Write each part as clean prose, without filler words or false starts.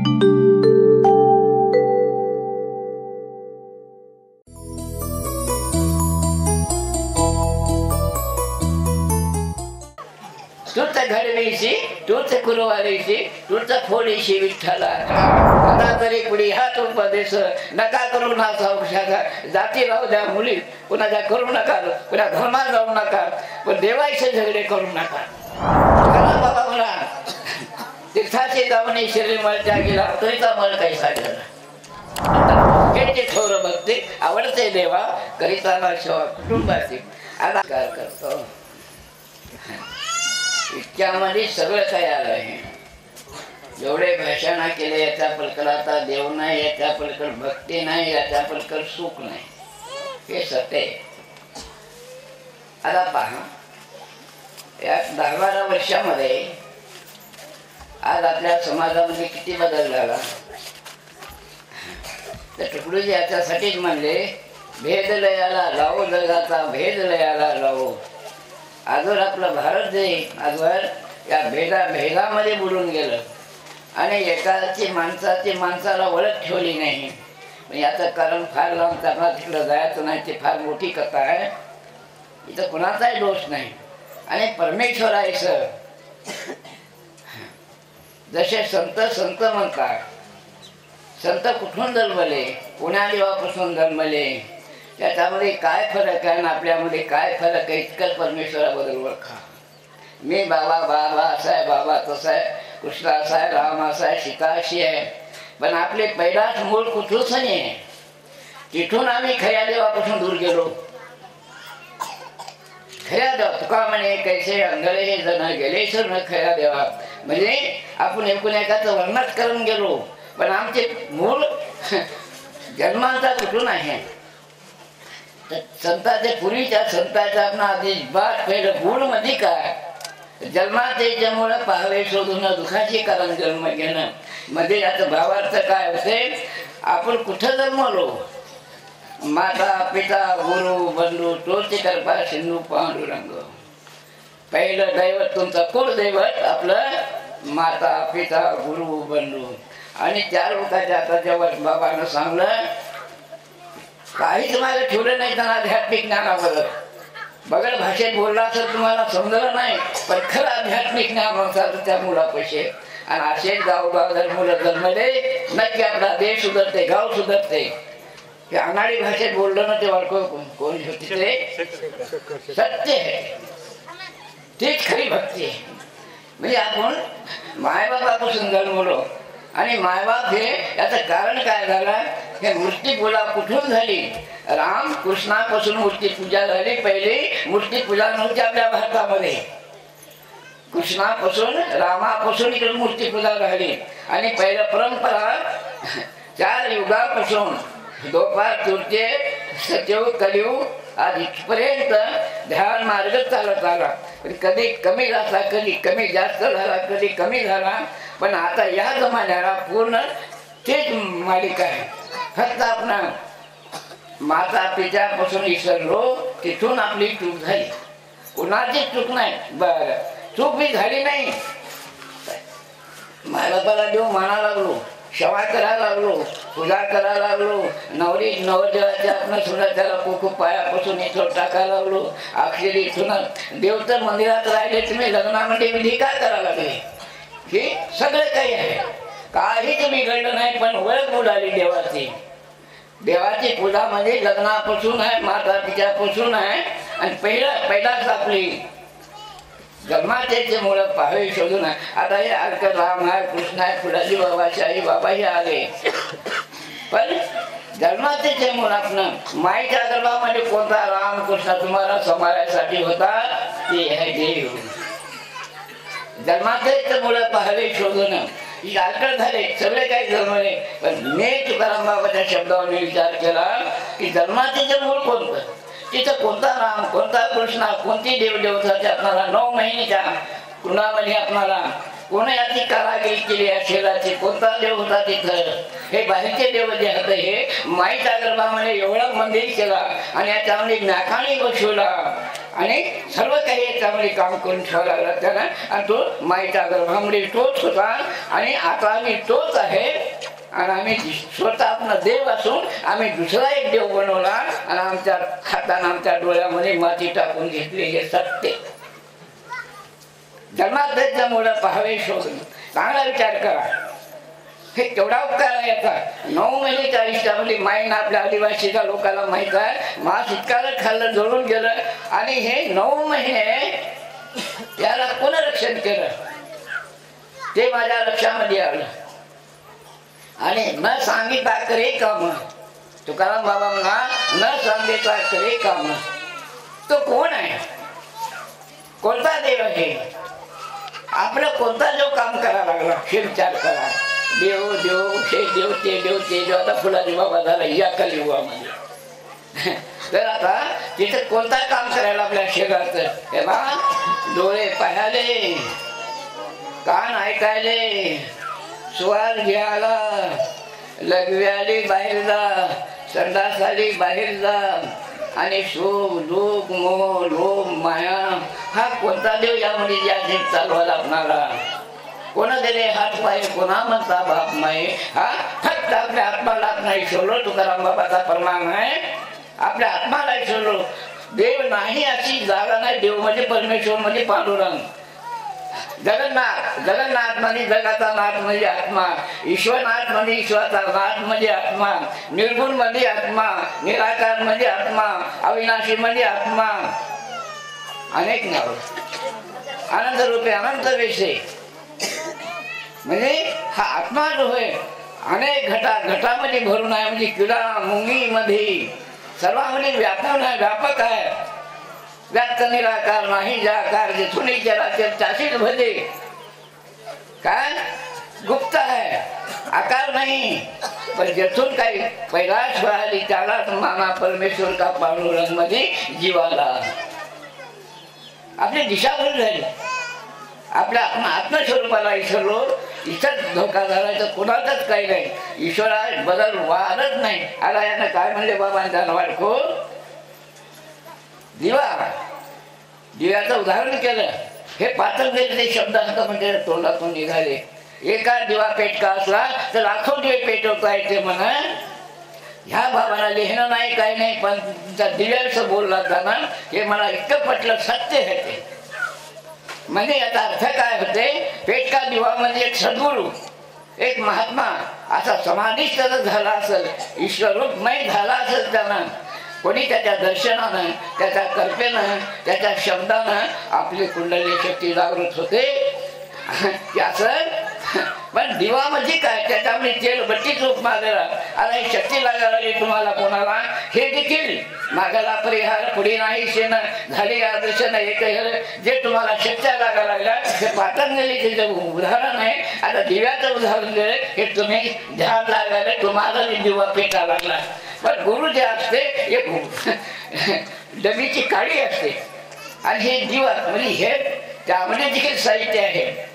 तूच घडवीशी तूच कुरवारीशी तूच फोडीशी विठ्ठला आता तरी पुढे हात उपदेश नका करू ना औषधा जाती राहू द्या मुली कुणाच्या करू नका कुणा धर्मात जाऊ नका पण देवाचे झगडे करू नका बाबा म्हणा तीर्थाची दावणी शरीर मळच्या गेला तरीचा मळ काही साधला हे थोर भक्ती आवडते देवा करिताना सेवा कुटुंबाची आधार करतो इतक्यामध्ये सगळं काय आलं आहे जेवढे भाषणा केले याच्या पलकर आता देव नाही याच्या पलकर भक्ती नाही याच्या पलकर सुख नाही हे सत्य आहे. आता पहा या 10-12 वर्षामध्ये आज आपल्या समाजामध्ये किती बदल झाला. तर तुकडोजी याच्यासाठीच म्हणले भेद लयाला लावो जगाचा भेद लयाला लावो. आजवर आपला भारत जे आजवर या भेदामध्ये बुडून गेलं आणि एकाची माणसाला ओळख ठेवली नाही. याचं कारण फार लांब त्यांना तिकडं जायचं नाही ते फार मोठी कथा आहे. इथं कुणाचाही दोष नाही आणि परमेश्वराचं जसे संत म्हणतात संत कुठून जन्मले पुण्या देवापासून जन्मले त्याच्यामध्ये काय फरक आहे आणि आपल्यामध्ये काय फरक आहे इतकंच परमेश्वराबद्दल ओळखा. मी बाबा असा आहे बाबा तसा आहे कृष्ण असा आहे राम असा आहे सीता अशी आहे पण आपले पहिलाच मूळ कुठूच नाही आहे. तिथून आम्ही खऱ्या देवापासून दूर गेलो. खऱ्या देवा तुका म्हणे कैसे अंगले हे जण गेले सर न खऱ्या देवा म्हणजे आपण एकाचं वर्णच करून गेलो पण आमचे मूळ जन्मांचा कुठून आहे. संतांचे पूर्वीच्या संतांचा आपण अजिबात पहिलं गुण मध्ये काय जन्मात याच्यामुळे पाहावे शोधून दुःखाचे कारण जन्म घेणं मध्ये याचं भावार्थ काय होते. आपण कुठं जन्मलो माता पिता गुरु बंधू तोच कृपा सिंधू पांडुरंग. पहिलं दैवत तुमचं कुलदैवत आपलं माता पिता गुरु बंधू आणि त्या लोकांच्या आता जेव्हा बाबांना सांगलं काहीच तुम्हाला ठेवलं नाही त्यांना आध्यात्मिक ज्ञानाबद्दल बगड भाषेत बोलला असं तुम्हाला समजलं नाही पण खरं आध्यात्मिक ज्ञान होतं त्या मुलापाशी आणि असेच गावगाव जर मुलं जन्मले नक्की आपला देश सुधरते गाव सुधरते. हे अनाडी भाषेत बोललं ना ते कोण होते ते सत्य आहे तीच खरी भक्ती आहे. म्हणजे आपण मायबापापासून जन्मलो आणि मायबाप हे याचं कारण काय झालं हे मूर्ती पूजा कुठून झाली. राम कृष्णापासून मूर्ती पूजा झाली. पहिली मूर्ती पूजा नव्हती आपल्या भारतामध्ये. कृष्णापासून रामापासून इकडे मूर्ती पूजा झाली आणि पहिलं परंपरा 4 युगापासून द्वापार तृतीय सत्ययुग कलियुग आज इथपर्यंत ध्यान मार्ग चालत आला. कधी कमी झाला कधी कमी जास्त झाला कधी कमी झाला पण आता या जमान्याला पूर्ण तेच मालिका आहे. फक्त आपण माता पित्यापासून विसरलो तिथून आपली चूक झाली. कुणाची चूक नाही बरं चूक बी झाली नाही. मायबापाला देव माना लागलो सेवा करायला लागलो पूजा करायला लागलो नवरदेवाच्या आपण सुद्धा त्याला खूप पायापासून इथं टाकायला लागलो. अक्षरी इथून देव तर मंदिरात राहिले तुम्ही लग्नामध्ये विधी काय करायला लागले हे सगळं काही आहे. काहीच बिघडलं नाही पण ओळख उडाली देवाची. देवाची पूजा म्हणजे लग्नापासून आहे माता पित्यापासून आहे आणि पहिलाच आपली जन्माचे मुळे पाहावे शोधून आहे. आता हे अर्क राम आहे कृष्ण आहे फुलाजी बाबा शाही बाबा हे आले पण जन्माचे मूळ आपण माईच्या गर्भामध्ये कोणता राम कृष्ण तुम्हाला सांभाळण्यासाठी होता ते आहे देव. जन्माचे मुळे पाहावे शोधून ही आकड झाले सगळे काही जन्मले पण मी तुकाराम बाबाच्या शब्दावर विचार केला की जन्माचे मूळ कोणतं तिथं कोणता राम कोणता कृष्ण कोणती देवदेवता आपल्याला 9 महिन्याच्या कुणामध्ये आपल्याला कोणी याची कारागिरी केली या शहराची, कोणता देव होता तिथं, हे बाहेरचे देव जे होते हे माईच्या गर्भामध्ये एवढं मंदिर केला आणि याच्यामध्ये नाकाणी बसवला आणि सर्व काही याच्यामध्ये काम करून ठेवावं लागलं त्यानं. आणि तो माईच्या गर्भामध्ये तोच होता आणि आता आम्ही तोच आहे. आणि आम्ही स्वतः आपला देव असून आम्ही दुसरा एक देव बनवला आणि आमच्या हाताने आमच्या डोळ्यामध्ये माती टाकून घेतली. हे सत्य. जन्माद्यामुळे पाहावे शोधून चांगला विचार करा. हे केवढा उपकार आहे याचा. 9 महिन्याच्या आयुष्यामध्ये माईनं आपल्या आदिवासीच्या लोकांना माहित आहे मांस इतकाला खाल्लं, जळून गेलं आणि हे 9 महिने त्याला कोण रक्षण केलं ते माझ्या लक्षामध्ये आलं. आणि न सांगिता करे काम, तुकाराम बाबा म्हणा न सांगिता करे काम. तो कोण आहे, कोणता देव आहे, आपलं कोणता देव काम करायला लागला हे विचार करा. देव देव हे देव ते देव ते देव. आता फुलाजी बाबा झाला या कलियुगामध्ये. तर आता तिथे कोणता काम करायला आपल्या शरीराचं, तेव्हा डोळे पाहायले, कान ऐकायले, श्वास घ्यायला, लघव्याली बाहेर जा, संडासाली बाहेर जा आणि शोक दुःख मोह लोभ माया हा कोणता देव यामध्ये या चालवायला आपणाला. कोणा दिले हात पाय, कोणा म्हणता बाप माई. हा फक्त आपल्या आत्माला नाही सोडलो. तुकाराम बाबाचा फरमान आहे आपल्या आत्माला सोडलो. देव नाही अशी जागा नाही. देव म्हणजे परमेश्वर म्हणजे पांडुरंग. जगन्नाथ, जगन्नाथ म्हणजे जगाचा नाथ म्हणजे आत्मा. ईश्वरनाथ म्हणजे ईश्वराचा नाथ म्हणजे आत्मा. निर्गुण म्हणजे आत्मा, निराकार म्हणजे आत्मा, अविनाशी म्हणजे आत्मा. अनेक नाव, आनंद रूपे अनंत वेशे. म्हणजे हा आत्मा जो आहे अनेक घटामध्ये भरून आहे. म्हणजे किडा मुंगी मध्ये सर्वांमध्ये व्यापून आहे, व्यापक आहे. व्यक्त निराकार नाही जाकार, जिथून चाशीत भजे. काय गुप्त आहे, आकार नाही, पण जिथून काही पैदाश राहिली त्यालाच माना परमेश्वर का पांडुरंग मध्ये जीवाला. आपली दिशाभूल झाली. आपल्या आत्मस्वरूपाला विसरलो. इथंच धोका झाला तर कोणाचाच काही नाही. ईश्वरा बदल वाढत नाही. आता यानं काय म्हणले बाबा वाटको, दिवा, दिव्याचं उदाहरण केलं. हे पातळ शब्द असं म्हणजे तोंडातून निघाले. एका दिवा पेटका असला तर लाखो दिवे पेटवता येते म्हणा. ह्या बाबाला लिहिणं नाही काही नाही, पण तुमच्या दिव्याचं बोलला जाना हे मला इतकं पटलं. सत्य आहे ते. म्हणजे याचा अर्थ काय होते, पेटका दिवा म्हणजे एक सद्गुरू, एक महात्मा असा समाधीच त्याचा झाला असेल, ईश्वरूपमय झाला असेल त्यांना. कोणी त्याच्या दर्शनानं, त्याच्या कल्पनेनं, त्याच्या शब्दानं आपली कुंडली शक्ती जागृत होते. पण दिवा म्हणजे काय, त्याच्यामध्ये तेल बत्तीच रूप मागेला. आता ही शक्ती लागायला लागली तुम्हाला कोणाला, हे देखील मागाला परिहार पुढे नाही शेण झाली आदर्शन. एक जे तुम्हाला शक्त्या लागायला लागल्या हे पातंजलीचे जे उदाहरण आहे. आता दिव्याचं उदाहरण दिलं, हे तुम्ही ध्यान लागायला तुम्हाला दिवा पेटा लागला. पण गुरु जे असते एक डबीची काळी असते आणि हे दिवा म्हणजे हे त्यामध्ये देखील साहित्य आहे.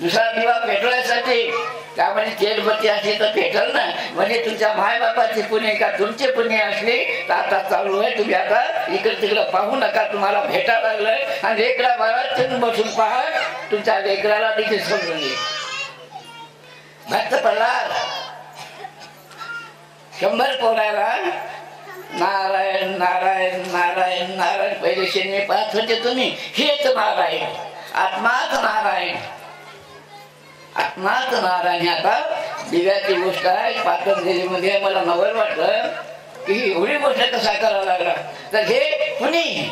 दुसरा दिवा पेटवण्यासाठी त्यामध्ये तेलबत्ती असली तर पेटल ना. म्हणजे तुमच्या मायबापाचे पुण्य का तुमचे पुण्य असले तर आता चालू आहे. तुम्ही आता इकडे तिकडं पाहू नका, तुम्हाला भेटा लागलंय. आणि लेकरा बाळात तुम्ही बसून पहा, तुमच्या लेकराला देखील समजून येईल. भक्त प्रल्हाद 100 पोराला नारायण नारायण नारायण नारायण पहिले शेणे पाहत होते तुम्ही. हेच नारायण, आत्माच नारायण, आत्माच नारायण. आता दिव्याची गोष्ट आहे. पातंजलीमध्ये मला नवल वाटलं की ही एवढी गोष्ट कसा करायला लागला. तर हे कुणी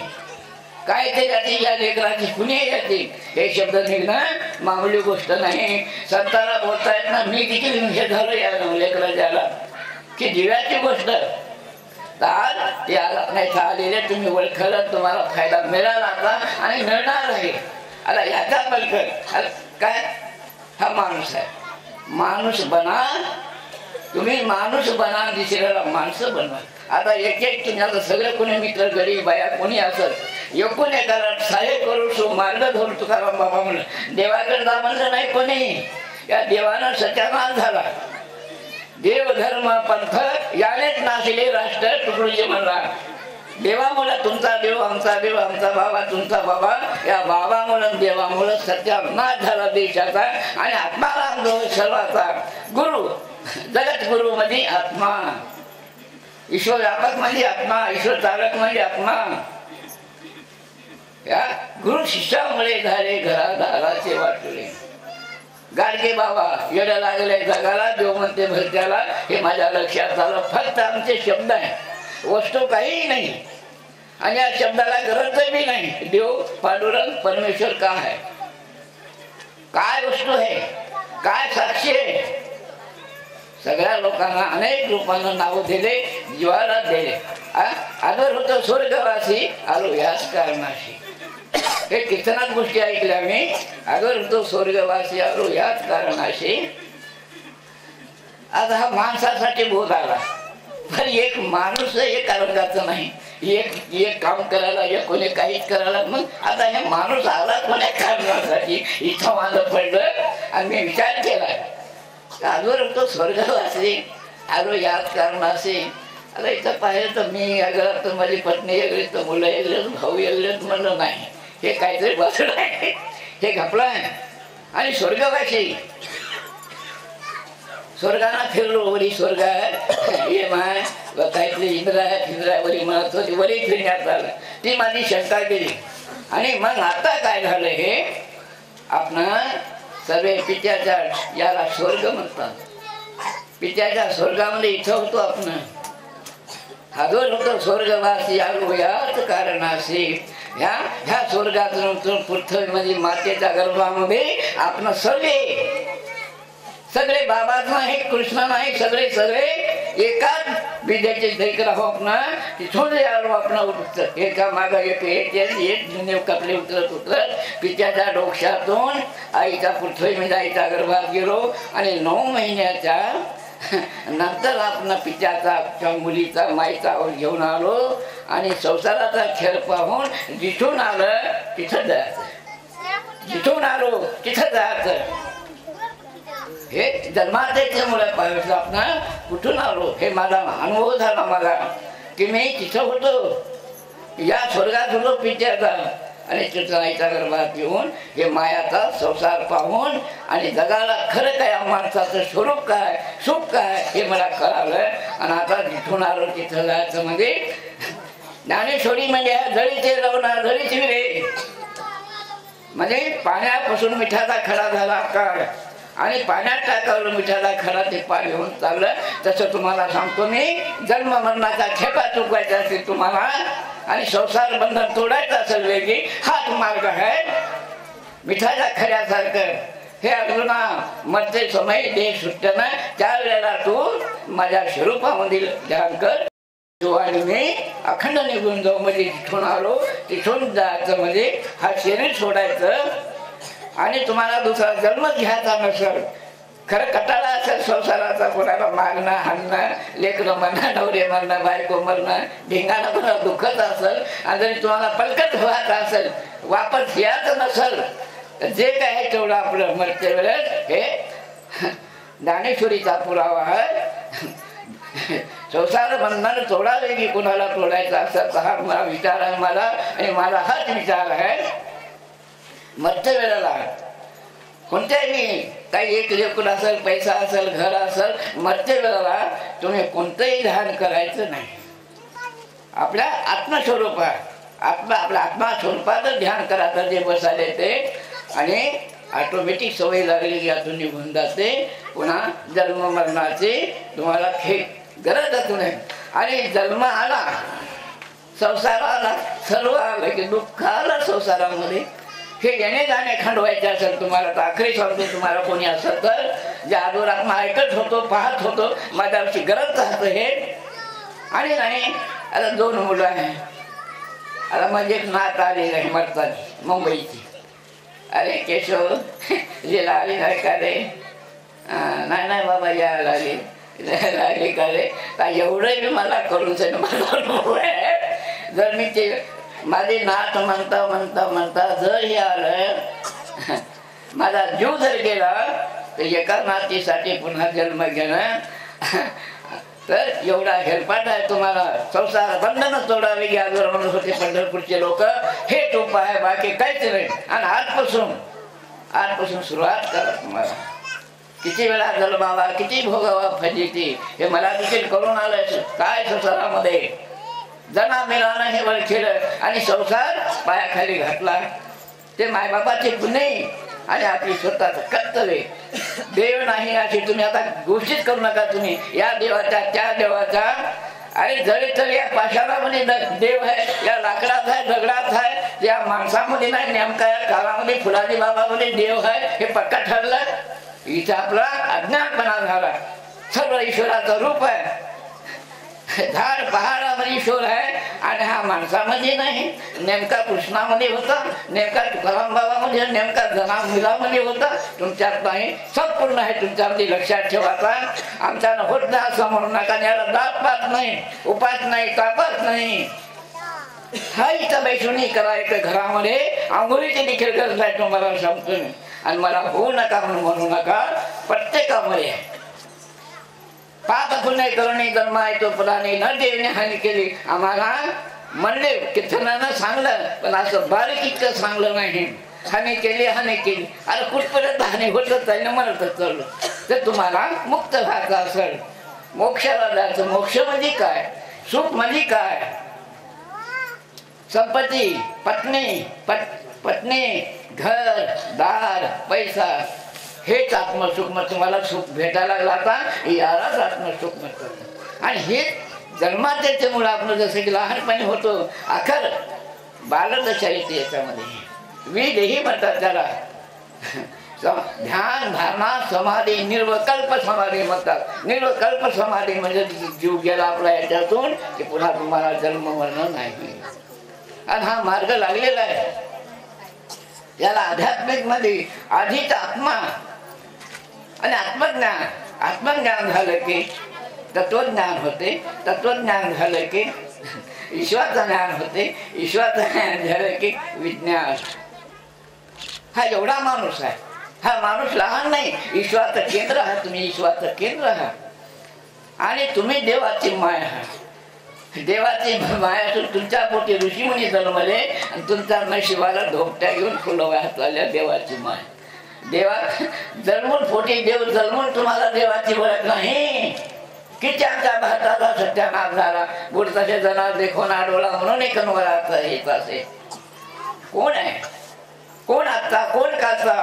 काय ते त्याची या लेकराची कुणी येते हे शब्द निघणं मामूली गोष्ट नाही. संताला बोलता येत ना. मी देखील हे झालं या लेकराच्या की दिव्याची गोष्ट. तर आज ते नाही आलेले तुम्ही ओळखलं, तुम्हाला फायदा मिळाला आता आणि मिळणार आहे. आता याचा बलकर काय, हा माणूस आहे. माणूस बना, तुम्ही माणूस बना, दुसऱ्याला माणसं बनवा. आता एक तुम्ही आता सगळं कोणी मित्र गरीब बाया कोणी असेल एकूण एकाला सहाय्य करू सो मार्ग धरू तुकाराम बाबा म्हणलं. देवाकडे जा म्हणलं नाही कोणी. या देवानं सत्यानाश झाला. देव धर्म पंथ यानेच नाशिले राष्ट्र तुकडोजी म्हणला. देवामुळे तुमचा देव, आमचा देव, आमचा बाबा, तुमचा बाबा, या बाबामुळे देवामुळे सत्यानाश झाला देशाचा. आणि आत्माराम जो सर्वाचा गुरु, जगत गुरु म्हणजे आत्मा, ईश्वर व्यापक म्हणजे आत्मा, ईश्वर चालक म्हणजे आत्मा. या गुरु शिष्यामुळे झाले घरादाराचे वाटले. गाडगे बाबा येडं लागले जगाला, देव म्हणते भरत्याला. हे माझ्या लक्षात आलं. फक्त आमचे शब्द आहे, वस्तू काही नाही. आणि या शब्दाला गरज बी नाही. देव, पांडुरंग, परमेश्वर काय आहे, काय वस्तू आहे, काय साक्षी आहे. सगळ्या लोकांना अनेक रूपांना नाव दिले, जीवाला दिले. आदर होतो स्वर्गवासी, आलो याच कारणाशी. हे कीर्तनात गोष्टी ऐकल्या मी. आदर होतो स्वर्गवासी, आलो याच कारणाशी. आता हा माणसासाठी बोध आला. पण एक माणूस एक कारणाचं नाही. एक काम करायला, एक कोणी काहीच करायला. मग आता हे माणूस आला कोण्या कारणासाठी इथं माझं पडलं. आणि मी विचार केला, आजवर होतो स्वर्गवासी, आलो याच कारणाशी. आता इथं पाहिलं तर मी वेगळं, तर माझी पत्नी वेगळी, तर मुलं वेगळं, भाऊ वेगळेच म्हणलं नाही. हे काहीतरी बसलं आहे, हे घपलं आहे. आणि स्वर्गवासी, स्वर्गाला फिरलो. वरी स्वर्ग ये माय काहीतरी इंद्रा वरी म्हणत होती, वरी फिरण्यात आलं. ती माझी शंका केली. आणि मग आता काय झालं, हे आपण सर्व पित्याच्या याला स्वर्ग म्हणतात. पित्याच्या स्वर्गामध्ये इथं होतो आपण. हाजर होतो स्वर्गवासी, आलो याच कारणाशी. ह्या स्वर्गातून पृथ्वीमध्ये मातेच्या गर्भामध्ये आपण सगळे बाबा नाही, कृष्ण नाही, सगळे एकाच विद्याचे दैकर आहो. आपण तिथून आलो आपण एका मागा एक जुने कपडे उतरत पित्याच्या डोक्यातून आईच्या पृथ्वीमध्ये आईच्या गर्भात गेलो. आणि 9 महिन्याच्या नंतर आपण पित्याचा मुलीचा माईचा घेऊन आलो. आणि संसाराचा खेळ पाहून जिथून आलं तिथं जायचं, जिथून आलो तिथं जायचं. हे जन्माद्याच्यामुळे पाहिजे आपण कुठून आलो. हे माझा अनुभव झाला मला, की मी तिथं होतो, या स्वर्गात होतो पित्याचा. आणि तिथं आईच्या गर्भात येऊन हे मायाचा संसार पाहून आणि जगाला खरं काय, माणसाचं स्वरूप काय, सुख काय, हे मला कळालं. आणि आता जिथून आलो तिथं जायचं. म्हणजे ज्ञानेश्वरी म्हणजे जळीचे रवना जळीची रे, म्हणजे पाण्यापासून मिठाचा खडा झाला काळ. आणि पाण्यात टाकावलं मिठाचा खडा, ते पाणी होऊन चाललं. तसं तुम्हाला सांगतो मी, जन्म मरणाचा खेपा चुकवायचा असेल तुम्हाला, आणि संसार बंधन तोडायचं असेल वेगळी, हाच मार्ग आहे मिठाच्या खऱ्यासारखं. हे अर्जुना, मरते समय देह सुटताना त्यावेळेला तू माझ्या स्वरूपामधील ध्यान कर. आणि मी अखंड निघून जाऊ. म्हणजे तिथून आलो तिथून जायचं, म्हणजे हा शरीर सोडायचं. आणि तुम्हाला दुसरा जन्म घ्यायचा नसेल, खरं कटाळा असेल संसाराचा, कोणाला मागणं, हाणणं, लेकरं म्हणणं, नवरे म्हणणं, बायको म्हणणं, ढिंगाणं कोणाला दुखत असेल, आणि जरी तुम्हाला पलकट व्हायचं असेल, वापस यायचं नसेल, तर जे काय आहे तेवढं आपलं मरते वेळेस हे ज्ञानेश्वरीचा पुरावा आहे. संसार बंधन तोडावे की कोणाला तोडायचा असेल तर हा मला विचार आहे मला. आणि मला हाच विचार आहे, मरते वेळेला कोणत्याही काही एक लेकून असेल, पैसा असेल, घर असेल, मरते वेळेला तुम्ही कोणतंही ध्यान करायचं नाही. आपल्या आत्मस्वरूपात आपल्या आत्मस्वरूपातच ध्यान करायचं जे बसायला ते. आणि ऑटोमॅटिक सवय लागली की यातून निघून जाते. पुन्हा जन्म मरणाची तुम्हाला गरजच नाही. आणि जन्म आला, संसाराला सर्व आलं की दुःख आलं संसारामध्ये. हे येणे जाणे खंडवायचे असेल तुम्हाला तर आखरी सांगतो, तुम्हाला कोणी असेल तर जे आजवर आपण ऐकत होतो, पाहत होतो, माझ्यावरची गरज राहतं हे. आणि नाही, आता 2 मुलं आहे. आता म्हणजे एक नात आलेली आहे मरताची, मुंबईची. अरे केशव लिला आली नाही का रे? नाही बाबा यायला आली का रे? का एवढं मी मला करून मला जर मी ते माझी नात म्हणता म्हणता म्हणता जर हे आलं माझा जीव जर गेला तर एका नातीसाठी पुन्हा जन्म घेणं तर एवढा हेलपाट आहे तुम्हाला. संसार बंधन तोडावे घ्यावर म्हणत होते पंढरपूरचे लोक. हे टोप आहे, बाकी काहीच नाही. आणि आजपासून सुरुवात करा. तुम्हाला किती वेळा जन्मावा, किती भोगावा फजिती, हे मला देखील करून आलंय. काय संसारामध्ये जना मिळालं हे वर केलं आणि संसार पायाखाली घातला. ते मायबापाचे गुन्हे आणि आपली स्वतःच कर्तव्य. देव नाही अशी तुम्ही आता घोषित करू नका. तुम्ही या देवाचा त्या देवाचा, अरे जरी तरी या पाषाणामध्ये देव आहे, या लाकडात आहे, दगडात आहे, या माणसामध्ये नाही, नेमका या काळामध्ये फुलाजी बाबामध्ये देव आहे, हे पक्का ठरलं. इथं आपला अज्ञानपणा झाला. सर्व ईश्वराचं रूप आहे. झाड पहाडामध्ये ईश्वर आहे आणि हा माणसामध्ये नाही. नेमका कृष्णामध्ये होता, नेमका तुकाराम बाबामध्ये, नेमका जना मुलामध्ये होता. तुमच्यात नाही, संपूर्ण आहे तुमच्यामध्ये. लक्षात ठेवायचा. आमच्यानं होत नाही असं म्हणू नका. याला दात पात नाही, उपास नाही, तापास नाही. हा इथं बैठून करा. एक घरामध्ये आंघोळीची देखील गरज नाही तुम्हाला सांगतो. आणि मला होऊ नका म्हणून नका. प्रत्येकामध्ये पाप पुण्य करणे जन्म आहे तो फलाने न देवने हानी केली. आम्हाला म्हणले कीर्तनानं सांगलं, पण असं बारीक इतकं सांगलं नाही. हानी केली, हानी केली. अरे कुठपर्यंत हानी होतच आहे ना, म्हणतच चाललं. तर तुम्हाला मुक्त व्हायचं असेल, मोक्षाला जायचं. मोक्ष म्हणजे काय, सुख म्हणजे काय, संपत्ती, पत्नी, घर, दार, पैसा, हेच आत्मसुख. मग तुम्हाला सुख भेटायला लागला आता, यालाच आत्मसुख म्हणतात. आणि हे जन्मात त्याच्यामुळे आपण जसं की लहानपणी होतो, अखर बालदशा येते याच्यामध्ये. विदेही म्हणतात त्याला. ध्यान, धारणा, समाधी, निर्वकल्प समाधी म्हणतात. निर्वकल्प समाधी म्हणजे जीव गेला आपला याच्यातून की पुन्हा तुम्हाला जन्म मरण नाही. आणि हा मार्ग लागलेला आहे. याला आध्यात्मिक मध्ये आधीच आत्मा आणि आत्मज्ञान झालं की तत्वज्ञान होते. तत्वज्ञान झालं की ईश्वराचं ज्ञान होते. ईश्वराचं ज्ञान झालं की विज्ञान. हा एवढा माणूस आहे. हा माणूस लहान नाही. ईश्वराचं केंद्र आहात तुम्ही. ईश्वराचं केंद्र आहात आणि तुम्ही देवाची माया आहात. देवाची मायातून तुमच्या पोटी ऋषीमुनी जन्मले आणि तुमच्या नशिबाला धोपट्या घेऊन फुलं वाहत आल्या. देवाची माया. देवा जन्मून पोटी देव जन्मून तुम्हाला देवाची ओळख नाही. किती आमच्या भारताचा सत्यानाश झाला. बुडताचे जनावर देखो ना डोळा म्हणून एक कनवराचा हेच असे. कोण आहे, कोण आत्ता, कोण काचा.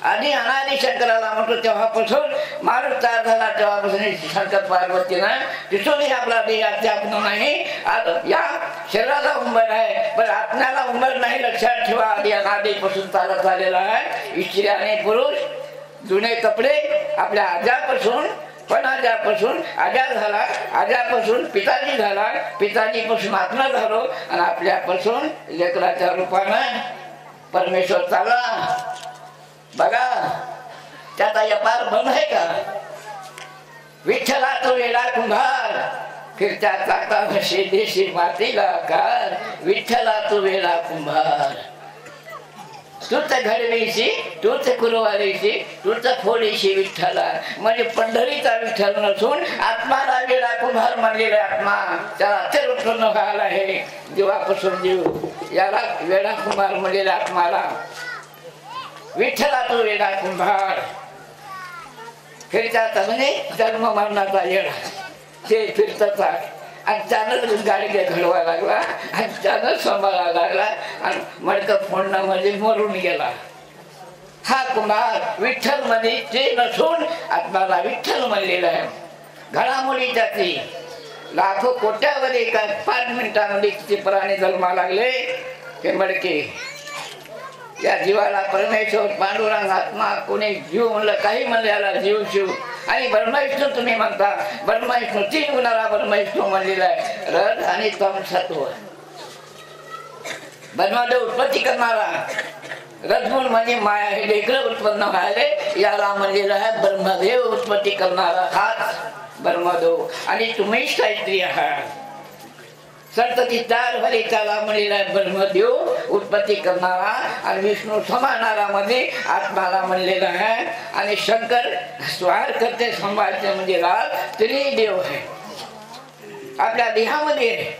आधी अनादी शंकराला म्हणतो तेव्हापासून माणूस तयार झाला. तेव्हापासून शंकर पार्वतीनं तिथूनही आपला देह अध्यात्म नाही. या शरीराला उंबर आहे पण आत्म्याला उंबर नाही. लक्षात ठेवा. आधी अनादीपासून चालत आलेला आहे. स्त्री आणि पुरुष जुने कपडे आपल्या आजापासून, पण आजापासून आजार झाला, आजापासून पिताजी झाला, पिताजीपासून आत्मा झालो आणि आपल्यापासून लेकराच्या रूपानं परमेश्वर चालला. बघा त्याचा व्यापार बंद आहे का. विठ्ठला तो वेडा कुंभार फिरत्या चाकाशी देशी मातीला कार. विठ्ठला तो वेडा कुंभार. तूच घडवीशी, तूच कुरवारीशी, तूच फोडीशी विठ्ठला. म्हणजे पंढरीचा विठ्ठल नसून आत्माला वेडा कुंभार म्हणलेला आत्मा. त्याला अत्तर उत्पन्न व्हायला आहे. जीवापासून जीव, याला वेडा कुंभार म्हणलेल्या आत्माला. विठ्ठला तो वेडा कुंभार. फिरता म्हणजे जन्म मरणाचा येडा. ते फिरतात अचानक गाडगे घडवा लागला, अचानक सांभाळा लागला आणि मडकं फोडणं म्हणजे मरून गेला. हा कुंभार विठ्ठल मध्ये ते नसून आत्माला विठ्ठल म्हणलेला आहे. घडामोडी त्याची लाखो कोट्यावर एका 5 मिनिटांमध्ये किती प्राणी जन्मा लागले. हे मडके या जीवाला परमेश्वर, पांडुरंग, आत्मा, कोणी जीव म्हणलं, काही म्हणलं याला जीव शिव. आणि ब्रह्मविष्णू तुम्ही म्हणता. ब्रह्मविष्णू 3 गुणाला ब्रह्मविष्णू म्हणलेला आहे. रज आणि तम सत्व. ब्रह्मदेव उत्पत्ती करणारा, रजगुण म्हणजे माया हे लेकरं उत्पन्न व्हायले, याला म्हणलेलं आहे ब्रह्मदेव उत्पत्ती करणारा हाच ब्रह्मदेव. आणि तुम्ही स्त्री आहात. संतती 4 भरी त्याला म्हणलेला ब्रह्मदेव उत्पत्ती करणारा आणि विष्णू समानारा मध्ये आत्माला म्हणलेला आहे आणि शंकर स्वार करते संभाळते म्हणजे राज तरी देव आहे आपल्या देहामध्ये.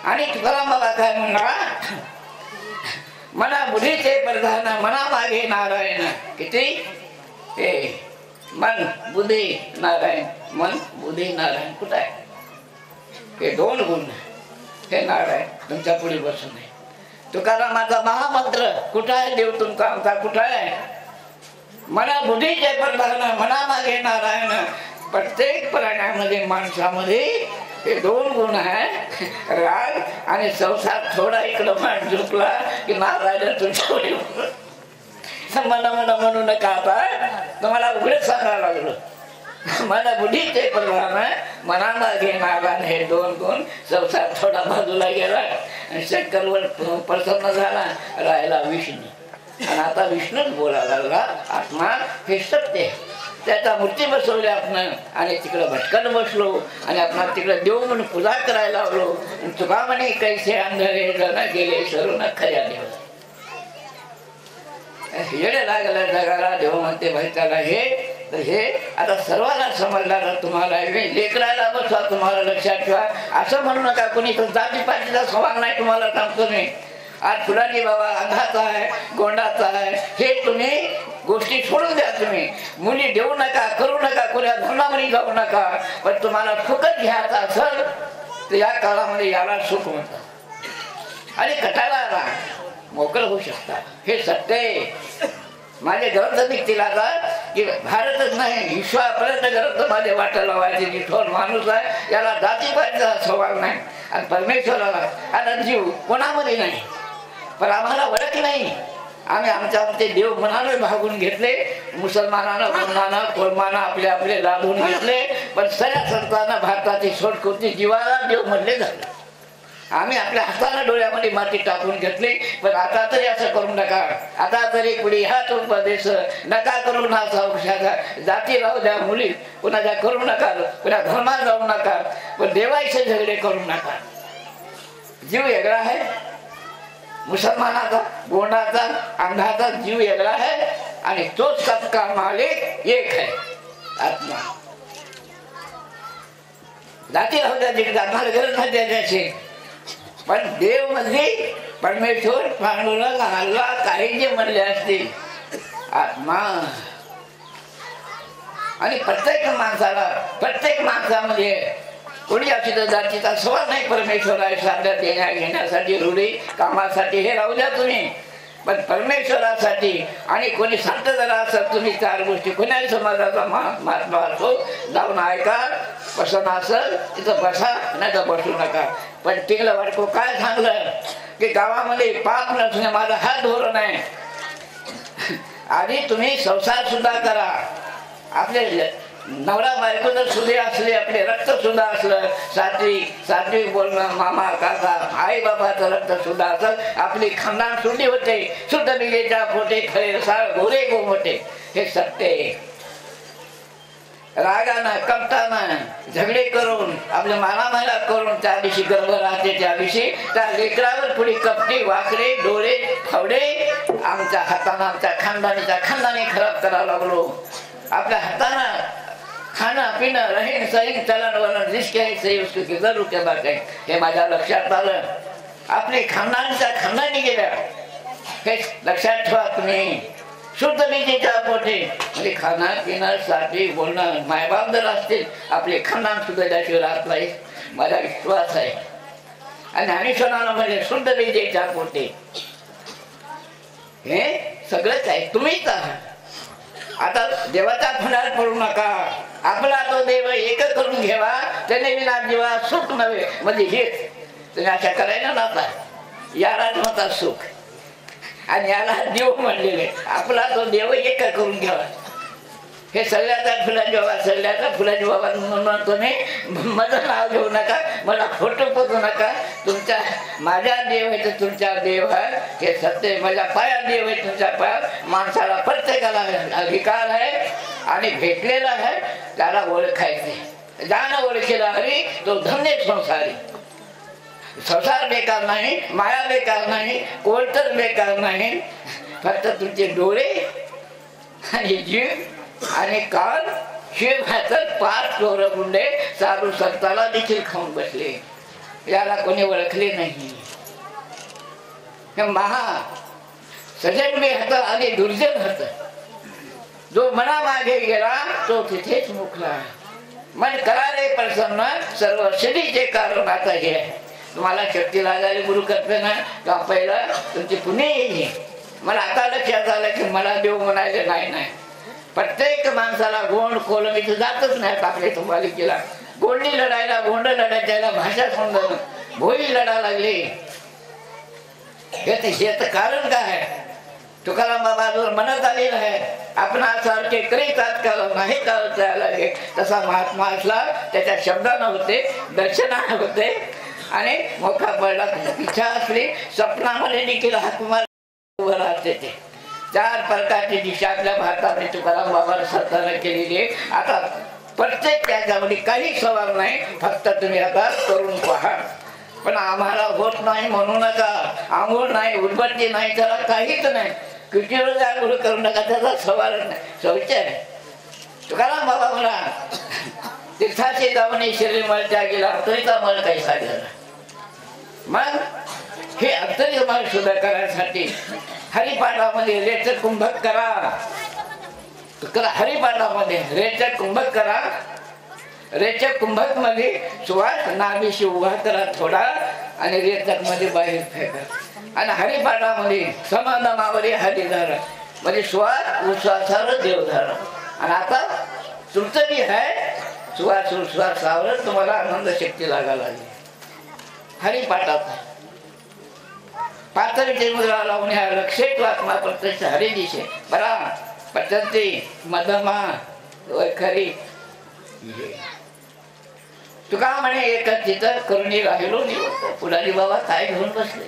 आणि तुला मला काय म्हणला मना बुद्धीचे प्रधान मना मागे नारायण. किती हे मन बुद्धी नारायण मन बुद्धी नारायण कुठं आहे हे 2 गुण हे नारायण तुमच्या पुढे बसून आहे. तुकारामाचा महामंत्र कुठं आहे देव तुमचा आमचा कुठं आहे मना बुद्धीचे प्रधान मना मागे नारायण. प्रत्येक प्राण्यामध्ये माणसामध्ये हे 2 गुण आहे राग आणि संसार. थोडा इकडं मान झुकला की नारायण तुमच्या म्हणू नका. आता तुम्हाला उघडच सांगायला लागलो मला बुद्धीचे प्रधान मना मागे नारायण हे 2 गुण. संसार थोडा बाजूला गेला आणि शंकरवर प्रसन्न झाला राहिला विष्णू आणि आता विष्णूच बोलायला लागला आत्मा हे सत्य. त्याचा मूर्ती बसवली आपण आणि तिकडं भटकन बसलो आणि आपण तिकडे देव म्हणून पूजा करायला लागलो. तुका म्हणे कैसे अंधळे जण गेले सरून खऱ्या देव. येडे लागला जगाला देव म्हणते भैताला हे तर हे आता सर्वांना समजणार तुम्हाला लेकरायला बसवा तुम्हाला लक्षात ठेवा. असं म्हणू नका कोणी तर जातीपातीचा सवाल नाही तुम्हाला सांगतो मी. आज फुलानी बाबा अंधाचा आहे गोंडाचा आहे हे तुम्ही गोष्टी सोडून द्या. तुम्ही मुली देऊ नका करू नका कोणा धर्मामध्ये जाऊ नका. पण तुम्हाला फुकट घ्यायचा असेल तर या काळामध्ये याला सुख म्हणतात आणि कटाळाला मोकळ होऊ शकता. हे सत्य आहे. माझे ग्रंथ निघतील आता की भारतच नाही विश्वापर्यंत ग्रंथ माझे वाटायला व्हायचे की थोर माणूस आहे याला जातीपातीचा सवाल नाही आणि परमेश्वराला आणि जीव कोणामध्ये नाही. पण आम्हाला ओळख नाही. आम्ही आमचे देव मनाने भागून घेतले. मुसलमानानं ब्रह्मानं कोळमानं आपले आपले लाभून घेतले. पण सगळ्या संतांना भारताची सोडकोती जीवाला देव म्हणले झाले. आम्ही आपल्या हाताने डोळ्यामध्ये माती टाकून घेतली. पण आता तरी असं करू नका. आता तरी पुढे हाच उपदेश नका करू नका. जाती राहू द्या मुली कुणाच्या करू नका कुणा धर्मात जाऊ नका पण देवाचे झगडे करू नका. जीव वेगळा आहे मुसलमानाचा गोंडाचा अंधाचा जीव वेगळा आहे आणि तोच सबका मालिक एक आहे आत्मा. जाती राहू द्या जिकडे आम्हाला गरज नाही त्याच्याशी. पण देव म्हणजे परमेश्वर पांडुरंग हल्ला काही जे म्हणले असतील आत्मा. आणि प्रत्येक माणसामध्ये कोणी अशी तर जातीचा सवाल नाही. परमेश्वर आहे साध्या देण्या घेण्यासाठी रूढी कामासाठी हे राहू द्या तुम्ही. पण परमेश्वरासाठी आणि कोणी सांगत जरा असं तुम्ही 4 गोष्टी कोणाही समाजाचा महात्मा असो जाऊन ऐका. पसंत असेल तिथं बसा नाही तर बसू नका. पण टिकलं वाटको काय सांगलं की गावामध्ये पाप नसणे माझा हा धोरण आहे. आधी तुम्ही संसार सुद्धा करा. आपले नवरा बायको जर सुधे असले आपले रक्त सुद्धा असलं सात्विक बोलणं मामा काका आई बाबाचं रक्त सुद्धा असत आपली खानदान शुद्धी होते. शुद्ध बिगेच्या पोटे खरे रसाळ गोरे गोमटे हे सत्य आहे. रागानं कपटानं झगडे करून आपल्या मानामाला करून त्या दिवशी गर्भ राहते त्या दिवशी त्या लेकरावर पुढे कपटी वाकडे डोळे फावडे आमच्या हातानं आमच्या खानदानी खराब करायला लागलो. आपल्या हातानं खाणं पिणं रहीन सहीन चलन वलन जिसके सही उसके किधर रुके बात आहे हे माझ्या लक्षात आलं. आपली खानदानी गेल्या हे लक्षात ठेवा तुम्ही. शुद्ध बीजेच्या पोटे म्हणजे खाणं पिणं साठी बोलणं मायबाप जर असतील आपले खानदान सुद्धा त्याशिवाय राहत नाही माझा विश्वास आहे. आणि ज्ञानेश्वरानं म्हणजे शुद्ध बीजेच्या पोटे हे सगळंच आहे तुम्हीच आहात. आता देवाचा फंडात पडू नका. आपला तो देव एक करून घ्यावा त्याने विना जीवा सुख नव्हे म्हणजे हेच तुम्ही अशा करायला नव्हता. यालाच म्हणतात सुख आणि याला देव म्हणलेले. आपला तो देव एक करून घ्यावा. हे सगळ्याचा फुलाची बाबा म्हणून तुम्ही माझं नाव घेऊ नका मला फोटो पोचू नका. तुमच्या माझ्या देव आहे तर तुमच्या देव आहे हे सत्य. माझ्या पायात देव आहे तुमच्या पायात. माणसाला प्रत्येकाला अधिकार आहे आणि भेटलेला आहे त्याला ओळखायचे. ज्यानं ओळखेला हरी तो धन्य संसारी. संसार बेकार नाही, माया बेकार नाही, कोणतंच बेकार नाही. फक्त तुमचे डोळे आणि जीव आणि कान शिव हातात 5 चोरगुंडे साधू संताला देखील खाऊन बसले. याला कोणी ओळखले नाही. महा सजन्मे होत आणि दुर्जन होत. जो मनामागे गेला तो तिथेच मुकला. मन करारे प्रसन्न सर्व सिद्धीचे कारण आता हे आहे. तुम्हाला शक्ती लागायला गुरु करते ना का पहिला तुमची पुणे येईल. मला आता लक्षात आलं की मला देव म्हणायचं नाही. प्रत्येक माणसाला गोंड कोलम इथं जातच नाही. आपल्या तुम्हाला गोंडी लढायला गोंड लढायला भाषा समजणं भोई लढा लागली. हे कारण काय आहे? तुकाराम बाबा म्हणत आलेलं आहे आपणासारखे करीतात का नाही का लागे. तसा महात्मा असला त्याच्या शब्दानं होते, दर्शनानं होते आणि मोठा पडला. इच्छा असली स्वप्नामध्ये देखील हातमार उभं राहते. ते 4 प्रकारची दिशा आपल्या भारतामध्ये तुकाराम बाबाला सरकारनं केलेली आहे. आता प्रत्येक त्याच्यामध्ये काही सवाल नाही. फक्त तुम्ही आता करून पहा. पण आम्हाला होत नाही म्हणू नका. आंघोळ नाही, उदबत्ती नाही, त्याला काहीच नाही. कितीवर आंघोळ करू नका, त्याचा सवाल नाही. शौच आहे. तुकाराम बाबा म्हणा तीर्थाचे जाऊन शरीर मळ त्यागेला अंतरीचा मळ कैसा गेला. मग हे अंतरी मळ सुद्धा करण्यासाठी हरिपाठामध्ये रेचक कुंभक करा. हरिपाठामध्ये रेचक कुंभक करा. रेचक कुंभक मध्ये सुवास नाभिशी उभा करा थोडा आणि रेचक मध्ये बाहेर फेका. आणि हरिपाठामध्ये समाधानावरी हरिधारा म्हणजे श्वास उश्वासावर देवधारा. आणि आता तुमचं बी आहे श्वास उश्वासावर तुम्हाला आनंद शक्ती लागायला लागली. हरिपाठात पातळीचे मुद्रा लावून ह्या लक्षेत आत्मा प्रत्यक्ष हरी दिशे बरा पचंती मधमा खरी. तुका म्हणे एकच तिथं करुणी राहिलो निवडतो. पुढारी बाबा काय घेऊन बसले.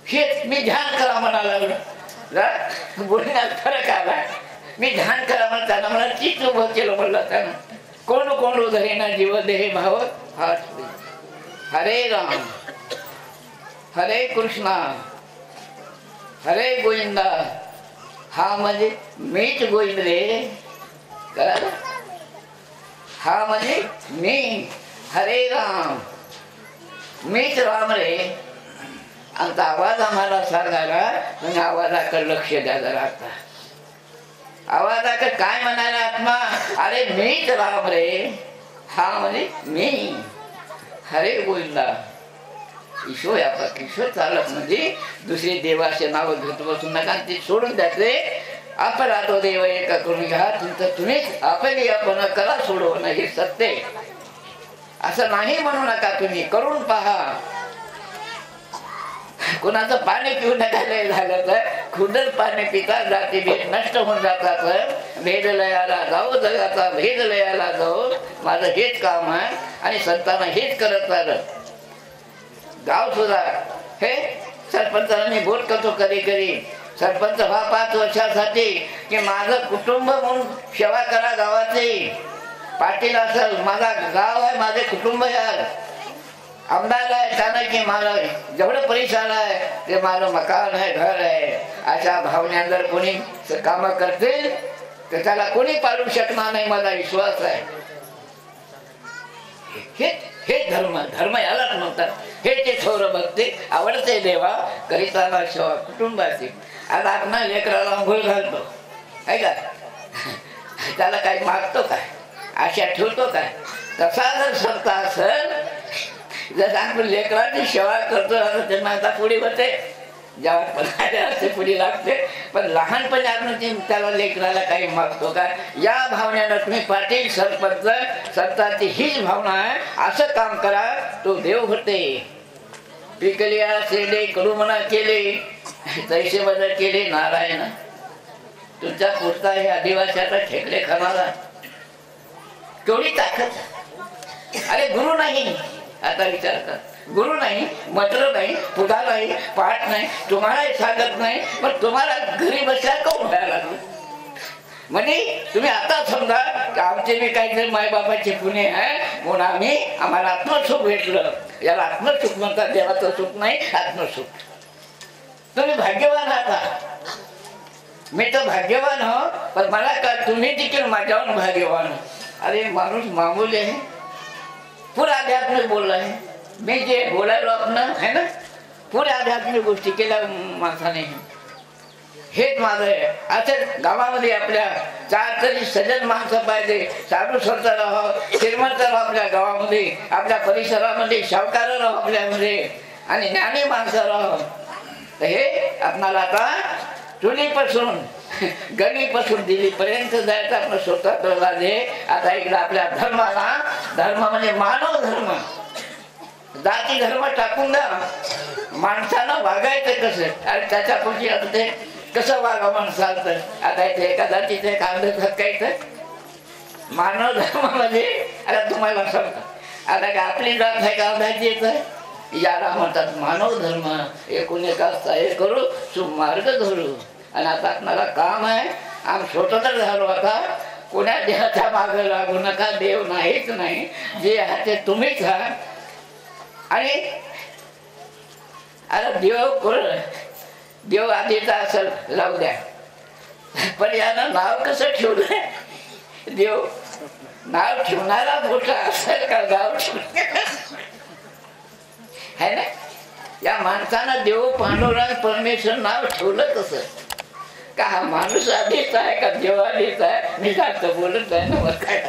हेच मी ध्यान करा म्हणा लागलो. बोलण्यात फरक आला. मी ध्यान करा म्हणताना मला तीच उभं केलं म्हणलं त्यानं. कोण उधरेना जीव देह भाव हा. हरे राम हरे कृष्णा हरे गोविंदा. हा म्हणजे मीच गोविंद रे. कळालं? हा म्हणजे मी. हरे राम मीच राम रे. आमचा आवाज आम्हाला सांगायला म्हणजे आवाजाकडे लक्ष द्यायला लागता. आवाजाकडे काय म्हणायला आत्मा अरे मीच राम रे. हा म्हणजे मी. हरे गोविंदा. ईश्वर ईश्वर चालक म्हणजे दुसरे देवाचे नाव घेत बसून नका. ते सोडून द्यायचे. अपराधो देव एका करून घ्या. तुमचं तुम्हीच आपली आपण कला सोडवणं हे सत्य. असं नाही म्हणू नका. तुम्ही करून पहा. कुणाचं पाणी पिऊ नका. झालं तर खुदच पाणी पिता जाती भेद नष्ट होऊन जातात. भेद लयाला जाऊ जगाचा भेद लयाला जाऊ. माझं हेच काम आहे आणि संतांना हेच करत आलं. गाव सुद्धा हे सरपंचाला मी बोट करतो कधी सरपंच व्हा 5 वर्षासाठी की माझं कुटुंब म्हणून सेवा करा गावाची. पाटील असेल माझा गाव आहे, माझे कुटुंब आहे. आमदार आहे त्यानं की मला जेवढं परिसर आहे ते माझं मकान आहे, घर आहे. अशा भावना जर कोणी कामं करतील तर त्याला कोणी पाडू शकणार नाही. माझा विश्वास आहे. हे धर्म यालाच म्हणतात. हे ते थोर भक्ती आवडते देवा करिताना सेवा कुटुंबाची. आता आपण लेकराला अंघोळ घालतो आहे का. त्याला काही मागतो काय, आशा ठेवतो काय. तसा जर सरता असेल जर आपण लेकराची सेवा करतो त्यांना आता पुढे होते. जेव्हा पुढे लागते. पण लहानपणी आपण त्याला लेकराला काही मागतो का. या भावनेनं तुम्ही पाटील सरपंच संतांची हीच भावना आहे. असं काम करा तो देव होते. पिकलिया शेडे कडूमना केले तैसे बदल केले नारायण. तुमच्या पुरता हे आदिवाशाचा ठेकले खाणारा केवढी ताकद. अरे गुरु नाही. आता विचार कर. गुरु नाही, मंत्र नाही, पुढा नाही, पाठ नाही, तुम्हाला सांगत नाही. पण तुम्हाला घरी बसल्या कोण व्हायला लागलं. म्हणजे तुम्ही आता समजा आमचे बी काहीतरी मायबापाचे पुणे आहे म्हणून आम्हाला आत्मसुख भेटलं. याला आत्मसुख म्हणतात. देवाचं सुख नाही, आत्मसुख. तुम्ही भाग्यवान आहात. मी तर भाग्यवान हो, पण मला का तुम्ही देखील माझ्यावर भाग्यवान हो. अरे माणूस मामूली आहे, पुरा आध्यात्मिक बोलला आहे. मी जे बोलायलो आपण आहे ना, पुऱ्या आध्यात्मिक गोष्टी केल्या माणसाने. हेच माझं आहे. असं गावामध्ये आपल्या 4 तरी सज्जन माणसं पाहिजे. साधू संत राहो, श्रीमंत राहो आपल्या गावामध्ये, आपल्या परिसरामध्ये सावकार राहो आपल्यामध्ये, आणि ज्ञानी माणसं राहो. तर हे आपणाला आता चुलीपासून गणीपासून दिल्लीपर्यंत जायचं आपण स्वतः आहे. आता इकडे आपल्या धर्माला, धर्म म्हणजे मानव धर्म, जाती धर्म टाकून द्या. माणसानं वागायचं कसं आणि त्याच्यापुढची आता ते कसं वागा माणसाचं. आता इथे एका जातीचं कांद्याचं काहीच मानव धर्म म्हणजे आता तुम्हाला सांगतो. आता का आपली जात आहे का जातीचं, याला म्हणतात मानव धर्म. एकूण एकाचा हे करू सुमार्ग धरू. आणि आता आपल्याला काम आहे, आम्ही स्वतंत्र झालो. आता कोण्या देवाच्या मागे लागू नका. देव नाहीच नाही, जे आहे ते तुम्हीच आहात. आणि आता देव आधीचा असेल लावू द्या, पण यानं नाव कसं ठेवलंय? देव नाव ठेवणारा मोठा असेल का गाव है ना? या माणसानं देव पांडुरंग परमेश्वर नाव ठेवलं कसं? का हा माणूस आधीच आहे का देव आधीच आहे? मी जास्त बोलत आहे ना, मग काय